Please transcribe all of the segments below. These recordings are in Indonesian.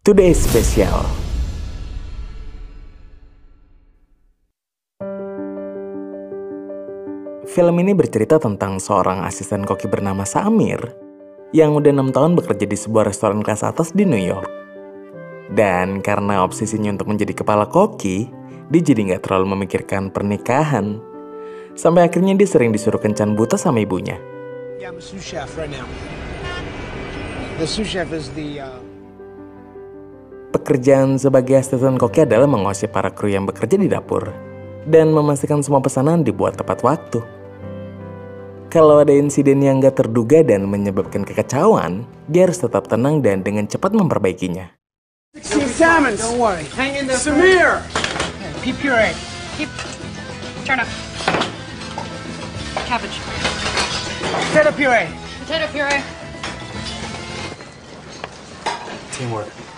Today Special. Film ini bercerita tentang seorang asisten koki bernama Samir yang udah 6 tahun bekerja di sebuah restoran kelas atas di New York. Dan karena obsesinya untuk menjadi kepala koki, dia jadi gak terlalu memikirkan pernikahan. Sampai akhirnya dia sering disuruh kencan buta sama ibunya. Yeah, I'm a sous chef right now. The sous chef is the Pekerjaan sebagai asisten koki adalah mengawasi para kru yang bekerja di dapur dan memastikan semua pesanan dibuat tepat waktu. Kalau ada insiden yang gak terduga dan menyebabkan kekacauan, dia harus tetap tenang dan dengan cepat memperbaikinya. 16 salmons. Don't worry. Hang in there. Samir. Pea puree. Turn up. Cabbage. Potato puree. Potato puree. Teamwork.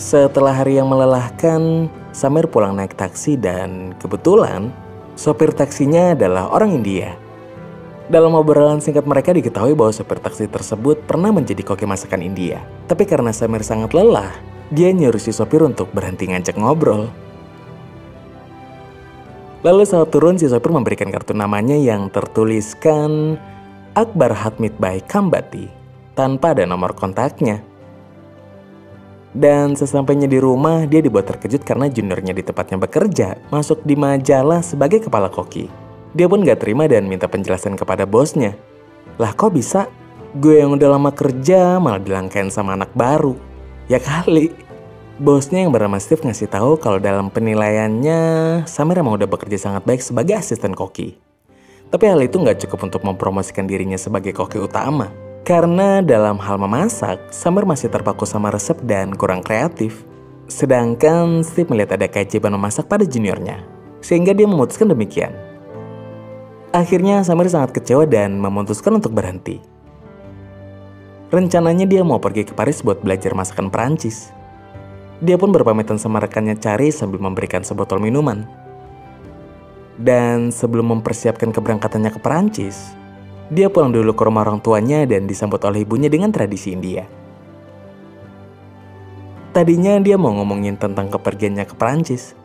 Setelah hari yang melelahkan, Samir pulang naik taksi dan kebetulan sopir taksinya adalah orang India. Dalam obrolan singkat mereka diketahui bahwa sopir taksi tersebut pernah menjadi koki masakan India. Tapi karena Samir sangat lelah, dia nyuruh si sopir untuk berhenti ngajak ngobrol. Lalu saat turun, si sopir memberikan kartu namanya yang tertuliskan Akbar Hatmid by Kambati tanpa ada nomor kontaknya. Dan sesampainya di rumah, dia dibuat terkejut karena juniornya di tempatnya bekerja masuk di majalah sebagai kepala koki. Dia pun gak terima dan minta penjelasan kepada bosnya. Lah kok bisa? Gue yang udah lama kerja malah dilangkain sama anak baru. Ya kali. Bosnya yang bernama Steve ngasih tahu kalau dalam penilaiannya Samir emang udah bekerja sangat baik sebagai asisten koki. Tapi hal itu gak cukup untuk mempromosikan dirinya sebagai koki utama. Karena dalam hal memasak, Samir masih terpaku sama resep dan kurang kreatif. Sedangkan Steve melihat ada keajaiban memasak pada juniornya, sehingga dia memutuskan demikian. Akhirnya Samir sangat kecewa dan memutuskan untuk berhenti. Rencananya dia mau pergi ke Paris buat belajar masakan Perancis. Dia pun berpamitan sama rekannya Cari sambil memberikan sebotol minuman. Dan sebelum mempersiapkan keberangkatannya ke Perancis, dia pulang dulu ke rumah orang tuanya dan disambut oleh ibunya dengan tradisi India. Tadinya dia mau ngomongin tentang kepergiannya ke Perancis,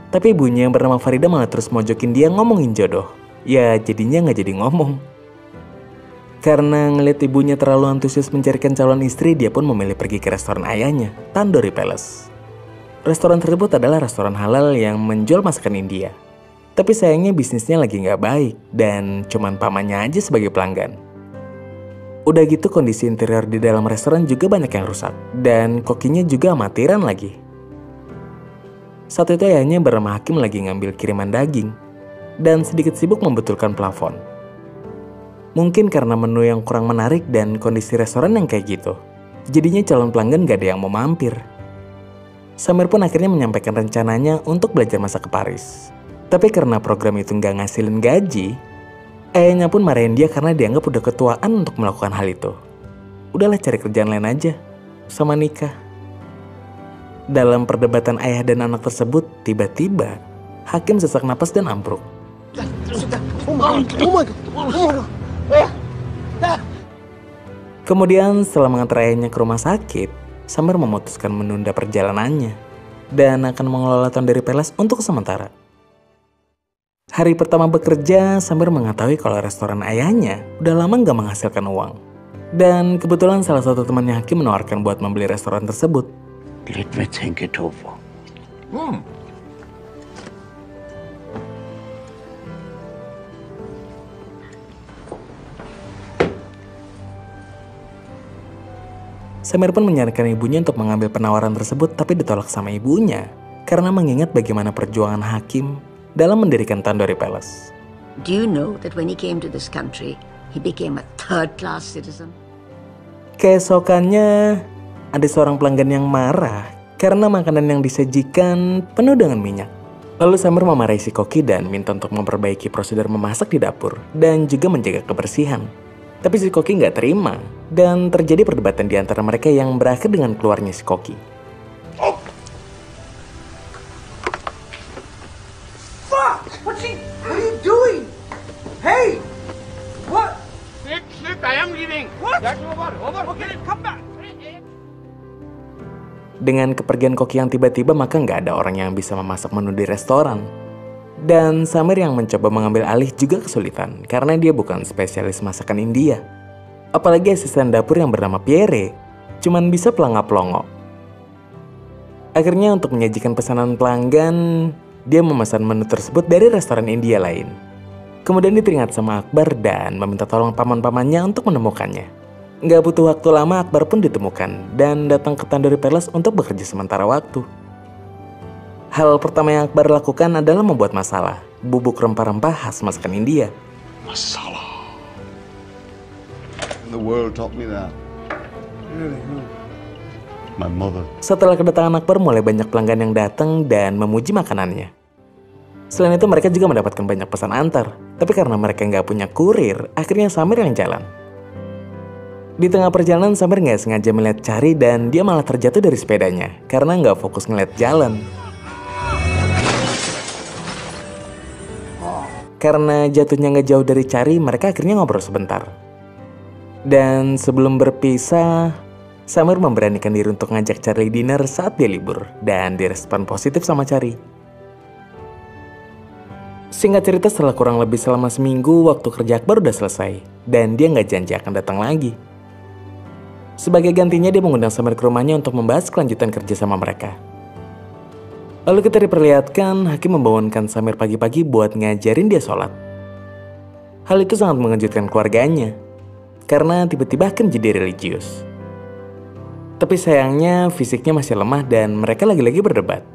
tapi ibunya yang bernama Farida malah terus mojokin dia ngomongin jodoh. Ya jadinya gak jadi ngomong. Karena ngeliat ibunya terlalu antusias mencarikan calon istri, dia pun memilih pergi ke restoran ayahnya, Tandoori Palace. Restoran tersebut adalah restoran halal yang menjual masakan India. Tapi sayangnya bisnisnya lagi gak baik dan cuman pamannya aja sebagai pelanggan. Udah gitu kondisi interior di dalam restoran juga banyak yang rusak dan kokinya juga amatiran lagi. Saat itu ayahnya bernama Hakim lagi ngambil kiriman daging dan sedikit sibuk membetulkan plafon. Mungkin karena menu yang kurang menarik dan kondisi restoran yang kayak gitu, jadinya calon pelanggan gak ada yang mau mampir. Samir pun akhirnya menyampaikan rencananya untuk belajar masak ke Paris. Tapi karena program itu nggak ngasilin gaji, ayahnya pun marahin dia karena dianggap udah ketuaan untuk melakukan hal itu. Udahlah cari kerjaan lain aja, sama nikah. Dalam perdebatan ayah dan anak tersebut, tiba-tiba Hakim sesak napas dan ambruk. Kemudian setelah mengantar ayahnya ke rumah sakit, Samir memutuskan menunda perjalanannya dan akan mengelola Tandoori Palace untuk sementara. Hari pertama bekerja, Samir mengetahui kalau restoran ayahnya udah lama gak menghasilkan uang. Dan kebetulan salah satu temannya Hakim menawarkan buat membeli restoran tersebut. Let me think it over. Samir pun menyarankan ibunya untuk mengambil penawaran tersebut, tapi ditolak sama ibunya karena mengingat bagaimana perjuangan Hakim dalam mendirikan Tandoori Palace. Do you know that when he came to this country, he became a third-class citizen? Keesokannya, ada seorang pelanggan yang marah karena makanan yang disajikan penuh dengan minyak. Lalu Samir memarahi si koki dan minta untuk memperbaiki prosedur memasak di dapur dan juga menjaga kebersihan. Tapi si koki nggak terima dan terjadi perdebatan di antara mereka yang berakhir dengan keluarnya si koki. Fuck! What are you doing? Dengan kepergian koki yang tiba-tiba, maka nggak ada orang yang bisa memasak menu di restoran. Dan Samir yang mencoba mengambil alih juga kesulitan karena dia bukan spesialis masakan India. Apalagi asisten dapur yang bernama Pierre cuman bisa pelangap-pelongo. Akhirnya untuk menyajikan pesanan pelanggan, dia memesan menu tersebut dari restoran India lain. Kemudian diteringat sama Akbar dan meminta tolong paman-pamannya untuk menemukannya. Nggak butuh waktu lama, Akbar pun ditemukan dan datang ke Tandoori Palace untuk bekerja sementara waktu. Hal pertama yang Akbar lakukan adalah membuat masala, bubuk rempah-rempah khas masakan India. Masala. The world taught me that. Really? My mother. Setelah kedatangan Akbar, mulai banyak pelanggan yang datang dan memuji makanannya. Selain itu, mereka juga mendapatkan banyak pesan antar. Tapi karena mereka nggak punya kurir, akhirnya Samir yang jalan. Di tengah perjalanan, Samir nggak sengaja melihat Chari dan dia malah terjatuh dari sepedanya karena nggak fokus ngeliat jalan. Karena jatuhnya nggak jauh dari Chari, mereka akhirnya ngobrol sebentar. Dan sebelum berpisah, Samir memberanikan diri untuk ngajak Charlie dinner saat dia libur dan direspon positif sama Chari. Singkat cerita, setelah kurang lebih selama seminggu, waktu kerja Akbar udah selesai dan dia nggak janji akan datang lagi. Sebagai gantinya, dia mengundang Samir ke rumahnya untuk membahas kelanjutan kerja sama mereka. Lalu kita diperlihatkan Hakim membangunkan Samir pagi-pagi buat ngajarin dia sholat. Hal itu sangat mengejutkan keluarganya, karena tiba-tiba Hakim jadi religius. Tapi sayangnya fisiknya masih lemah dan mereka lagi-lagi berdebat.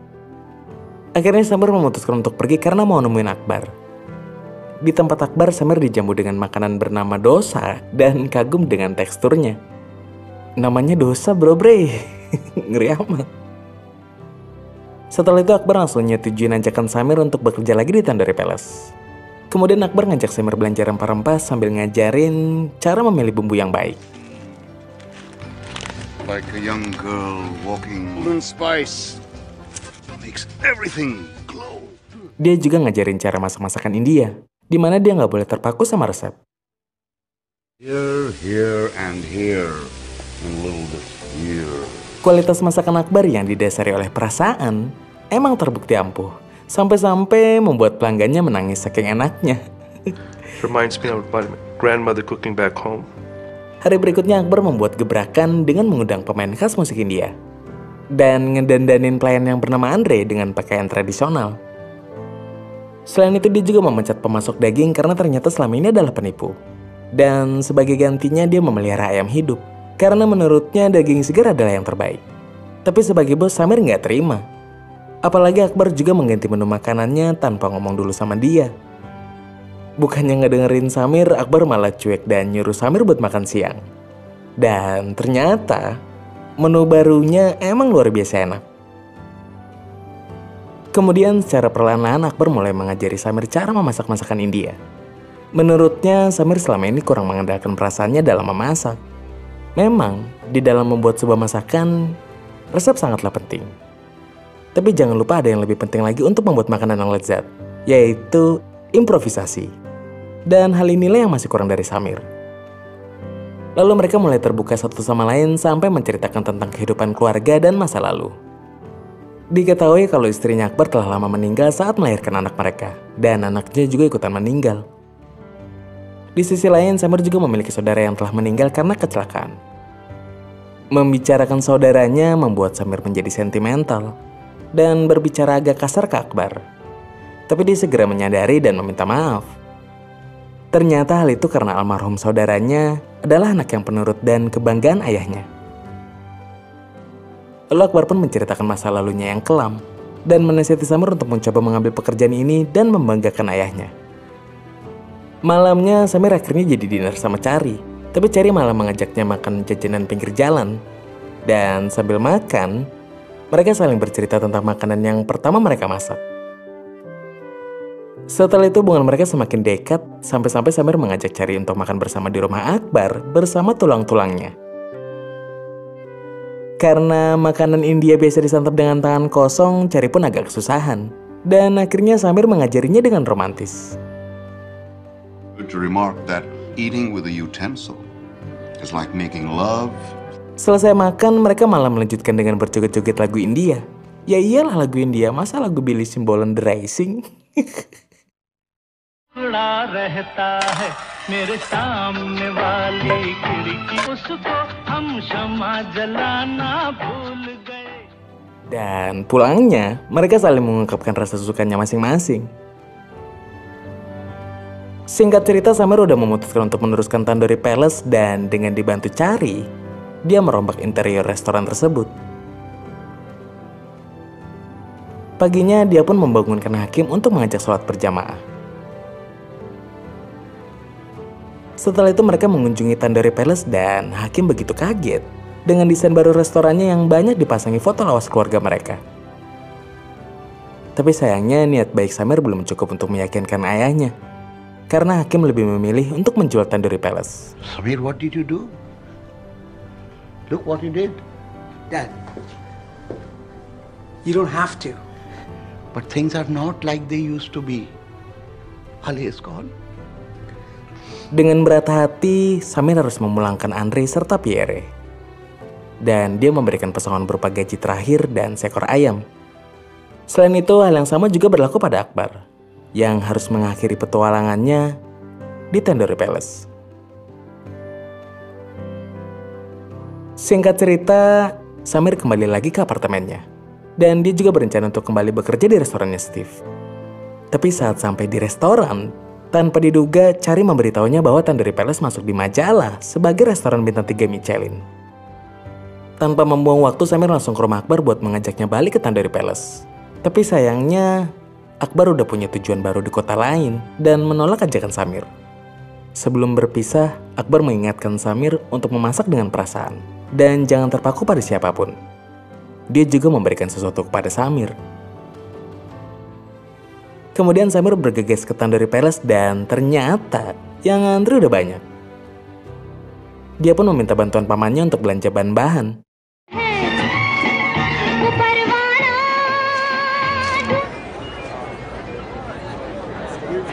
Akhirnya Samir memutuskan untuk pergi karena mau nemuin Akbar. Di tempat Akbar, Samir dijamu dengan makanan bernama dosa dan kagum dengan teksturnya. Namanya dosa bro bre, ngeri amat. Setelah itu Akbar langsung nyetujuin ajakan Samir untuk bekerja lagi di Tandoori Palace. Kemudian Akbar ngajak Samir belanja rempah-rempah sambil ngajarin cara memilih bumbu yang baik. Like a young girl walking. Golden spice makes everything glow. Dia juga ngajarin cara masak-masakan India, di mana dia nggak boleh terpaku sama resep. Here, and here. And a little bit here. Kualitas masakan Akbar yang didasari oleh perasaan emang terbukti ampuh, sampai-sampai membuat pelanggannya menangis saking enaknya. Reminds me of my grandmother cooking back home. Hari berikutnya Akbar membuat gebrakan dengan mengundang pemain khas musik India dan ngedandanin pelayan yang bernama Andre dengan pakaian tradisional. Selain itu, dia juga memecat pemasok daging karena ternyata selama ini adalah penipu. Dan sebagai gantinya dia memelihara ayam hidup karena menurutnya daging segar adalah yang terbaik. Tapi sebagai bos, Samir nggak terima. Apalagi Akbar juga mengganti menu makanannya tanpa ngomong dulu sama dia. Bukannya ngedengerin Samir, Akbar malah cuek dan nyuruh Samir buat makan siang. Dan ternyata menu barunya emang luar biasa enak. Kemudian secara perlahan-lahan Akbar mulai mengajari Samir cara memasak masakan India. Menurutnya Samir selama ini kurang mengandalkan perasaannya dalam memasak. Memang, di dalam membuat sebuah masakan, resep sangatlah penting. Tapi jangan lupa ada yang lebih penting lagi untuk membuat makanan yang lezat, yaitu improvisasi. Dan hal inilah yang masih kurang dari Samir. Lalu mereka mulai terbuka satu sama lain sampai menceritakan tentang kehidupan keluarga dan masa lalu. Diketahui kalau istrinya Akbar telah lama meninggal saat melahirkan anak mereka, dan anaknya juga ikutan meninggal. Di sisi lain, Samir juga memiliki saudara yang telah meninggal karena kecelakaan. Membicarakan saudaranya membuat Samir menjadi sentimental dan berbicara agak kasar ke Akbar. Tapi dia segera menyadari dan meminta maaf. Ternyata hal itu karena almarhum saudaranya adalah anak yang penurut dan kebanggaan ayahnya. Lalu Akbar pun menceritakan masa lalunya yang kelam dan menasihati Samir untuk mencoba mengambil pekerjaan ini dan membanggakan ayahnya. Malamnya Samir akhirnya jadi dinner sama Chari, tapi Chari malah mengajaknya makan jajanan pinggir jalan. Dan sambil makan, mereka saling bercerita tentang makanan yang pertama mereka masak. Setelah itu hubungan mereka semakin dekat, sampai-sampai Samir mengajak Chari untuk makan bersama di rumah Akbar bersama tulang-tulangnya. Karena makanan India biasa disantap dengan tangan kosong, Chari pun agak kesusahan. Dan akhirnya Samir mengajarinya dengan romantis. To remark that eating with a utensil is like making love. Selesai makan, mereka malah melanjutkan dengan berjoget-joget lagu India. Ya iyalah lagu India, masa lagu Billy Simbolon The Rising? Dan pulangnya, mereka saling mengungkapkan rasa sukanya masing-masing. Singkat cerita, Samir udah memutuskan untuk meneruskan Tandoori Palace dan dengan dibantu cari, dia merombak interior restoran tersebut. Paginya, dia pun membangunkan Hakim untuk mengajak sholat berjamaah. Setelah itu mereka mengunjungi Tandoori Palace dan Hakim begitu kaget dengan desain baru restorannya yang banyak dipasangi foto lawas keluarga mereka. Tapi sayangnya niat baik Samir belum cukup untuk meyakinkan ayahnya. Karena Hakim lebih memilih untuk menjual Tandoori Palace. Samir, what did you do? Look what you did. Dad, you don't have to. But things are not like they used to be. Ali is gone. Dengan berat hati, Samir harus memulangkan Andre serta Pierre. Dan dia memberikan pesangon berupa gaji terakhir dan seekor ayam. Selain itu, hal yang sama juga berlaku pada Akbar, yang harus mengakhiri petualangannya di Tandoori Palace. Singkat cerita, Samir kembali lagi ke apartemennya. Dan dia juga berencana untuk kembali bekerja di restorannya Steve. Tapi saat sampai di restoran, tanpa diduga, Chari memberitahunya bahwa Tandoori Palace masuk di majalah sebagai restoran bintang 3 Michelin. Tanpa membuang waktu, Samir langsung ke rumah Akbar buat mengajaknya balik ke Tandoori Palace. Tapi sayangnya, Akbar udah punya tujuan baru di kota lain dan menolak ajakan Samir. Sebelum berpisah, Akbar mengingatkan Samir untuk memasak dengan perasaan dan jangan terpaku pada siapapun. Dia juga memberikan sesuatu kepada Samir. Kemudian Samir bergegas ke Tandoori Palace dan ternyata yang antri udah banyak. Dia pun meminta bantuan pamannya untuk belanja bahan-bahan.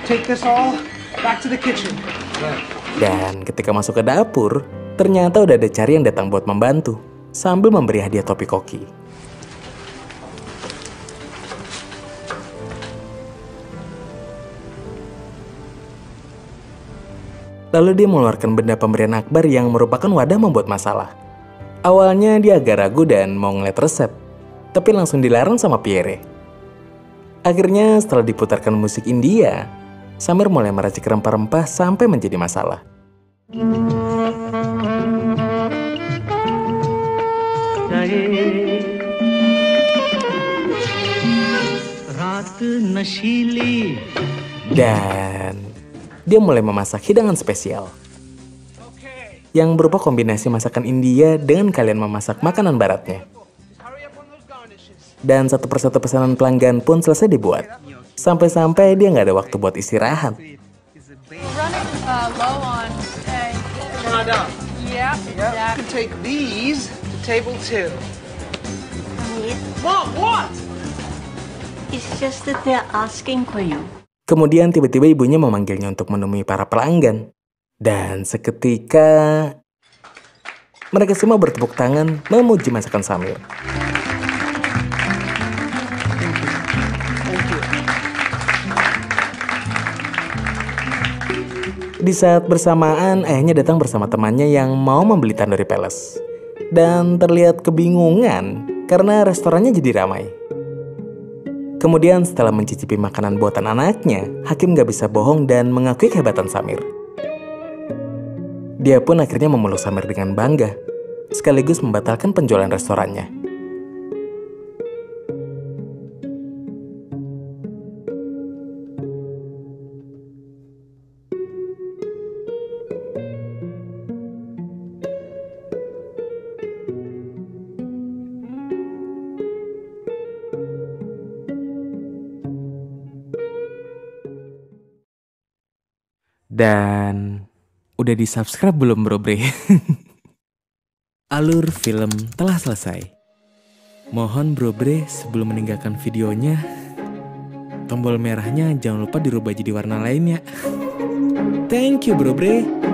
Take this all back to the kitchen. Dan ketika masuk ke dapur, ternyata udah ada Chari yang datang buat membantu, sambil memberi hadiah topi koki. Lalu dia mengeluarkan benda pemberian Akbar yang merupakan wadah membuat masalah. Awalnya dia agak ragu dan mau ngeliat resep, tapi langsung dilarang sama Pierre. Akhirnya setelah diputarkan musik India, Samir mulai meracik rempah-rempah sampai menjadi masalah. Dan dia mulai memasak hidangan spesial yang berupa kombinasi masakan India dengan kalian memasak makanan baratnya. Dan satu persatu pesanan pelanggan pun selesai dibuat. Sampai-sampai dia nggak ada waktu buat istirahat. Low on egg. Yeah. You can take these to table 2. Mom, what? It's just that they're asking for you. Kemudian tiba-tiba ibunya memanggilnya untuk menemui para pelanggan. Dan seketika mereka semua bertepuk tangan memuji masakan Samir. Di saat bersamaan, ayahnya datang bersama temannya yang mau membeli Tandoori Palace. Dan terlihat kebingungan karena restorannya jadi ramai. Kemudian setelah mencicipi makanan buatan anaknya, Hakim gak bisa bohong dan mengakui kehebatan Samir. Dia pun akhirnya memeluk Samir dengan bangga, sekaligus membatalkan penjualan restorannya. Dan udah di-subscribe belum bro bre? Alur film telah selesai. Mohon bro bre sebelum meninggalkan videonya, tombol merahnya jangan lupa dirubah jadi warna lain ya. Thank you bro bre.